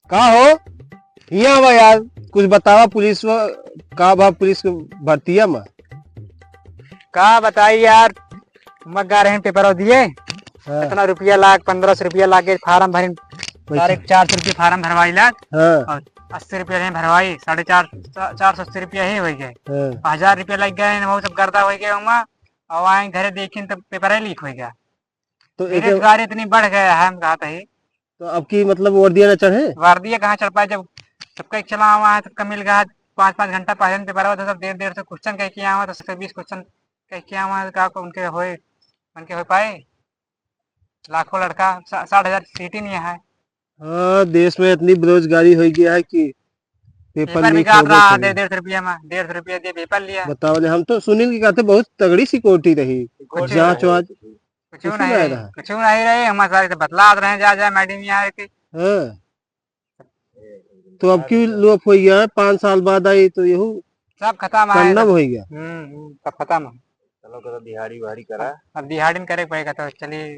का हो यहाँ बा यार, कुछ बतावा पुलिस का बा, पुलिस के भर्तिया में। का बताई यार। मग गा रहे हैं पेपर दिए। हाँ। इतना रुपया लाख 1500 रुपया लाग के फार्म भरी। साढ़े पैसा। 400 रुपये फार्म भरवाई लाख। हाँ। और 80 रुपया नहीं भरवाई, 480 रुपया ही हो गए। हाँ। 1000 रुपया लग गए, वो सब गर्दा हो गया वहाँ। और आए घरे देखे तब पेपर ही लीक हो गया। तो एक बेरोजगारी इतनी बढ़ गया है, हम कहा था ही। तो अब की मतलब वर्दिया न चढ़े। वारदिया कहाँ चढ़ पाए, जब सबका एक चला हुआ है, सबका मिल गया। 5-5 घंटा पहले पेपर हुआ था, सब देर देर से क्वेश्चन कह के आया हुआ था, 120 क्वेश्चन कह के आया हुआ है। का उनके हो पाए। लाखों लड़का 60,000 सीट ही नहीं है। हाँ, देश में इतनी बेरोजगारी हो गया है कि पेपर पेपर भी लीक काट होबे रहा है करे। 150 रुपया में, 150 रुपया दिए पेपर लिया। बताओ ले, हम तो सुनील की कहते बहुत तगड़ी सिक्योरिटी रही। कुछ जांच वाच कुछ कुछ नहीं नहीं रही, रहा। कुछ नहीं रही। हमारे सारे तो बतला रहे हैं, जा मैडम यहाँ थी। हाँ। तो अब क्यों लोप हो गया है, 5 साल बाद आई तो यहू सब खत्म है कन्नम सब। हो गया। सब खत्म है। चलो करो दिहाड़ी वहाड़ी करा। अब दिहाड़ी में करे पड़ेगा, तो चलिए।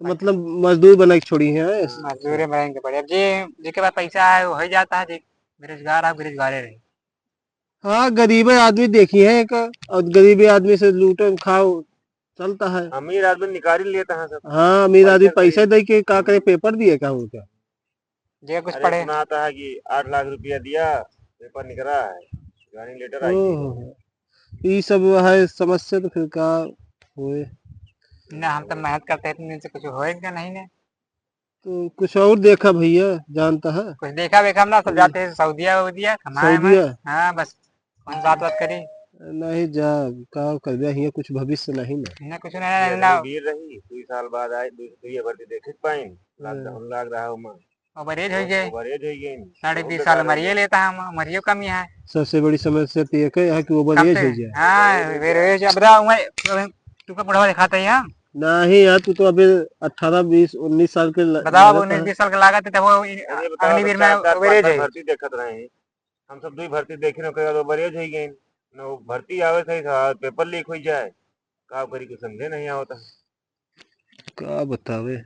तो मतलब मजदूर बना के छोड़ी है। मजदूरी में रहेंगे पड़े। अब जी जिसके पास पैसा है वो हो ही जाता है जी। बेरोजगार है, बेरोजगार रहे। हाँ, गरीब आदमी देखी है एक, और गरीबी आदमी से लूटो खाओ चलता है। अमीर आदमी निकाल ही लेता है सब। हाँ, अमीर आदमी पैसा पैसे से दे के का करे, पेपर दिए का हो क्या। जी कुछ अरे पढ़े। सुना आता है कि 8 लाख रुपया दिया, पेपर निकला है, ज्वाइनिंग लेटर आई थी। ओह, ये सब है समस्या, तो फिर का हुए। ना हम तो मेहनत करते हैं, इतने दिन से कुछ होएगा नहीं ने। तो कुछ और देखा भैया, जानता है। कुछ देखा वेखा हम ना, सब जाते हैं सऊदिया वऊदिया कमाए में। सऊदिया हाँ बस। कौन बात करी। नहीं जा, का कर दिया हियां, कुछ भविष्य नहीं ना। ना कुछ ये नहीं ना। वीर रही 2 साल बाद आए, 2 भर्ती देखे पाइन लॉकडाउन लाग रहा हूँ मैं। ओवरेज हो गए। ओवरेज हो गई। 20.5 साल मरिए लेता है, मरियो कम ही है। सबसे बड़ी समस्या तो ये है कि ओवर कम एज से हो गया। हाँ बेरोज अब रहा उम्र। तू का बुढ़वा दिखाता है हम। नहीं यार, तू तो अभी 18 20 19 साल के बताओ, लागत है। 19-20 साल का लागत है, तब वो ये बताओ, अग्निवीर में 4-4 5-5 ओवरेज है। भर्ती देखत रहे हैं। हम सब 2 भर्ती देखे ना, कई ओवरेज हो गई न। वो भर्ती आवे सही था, पेपर लीक हो जाए, का करी कुछ समझे नहीं आवता। का बतावे।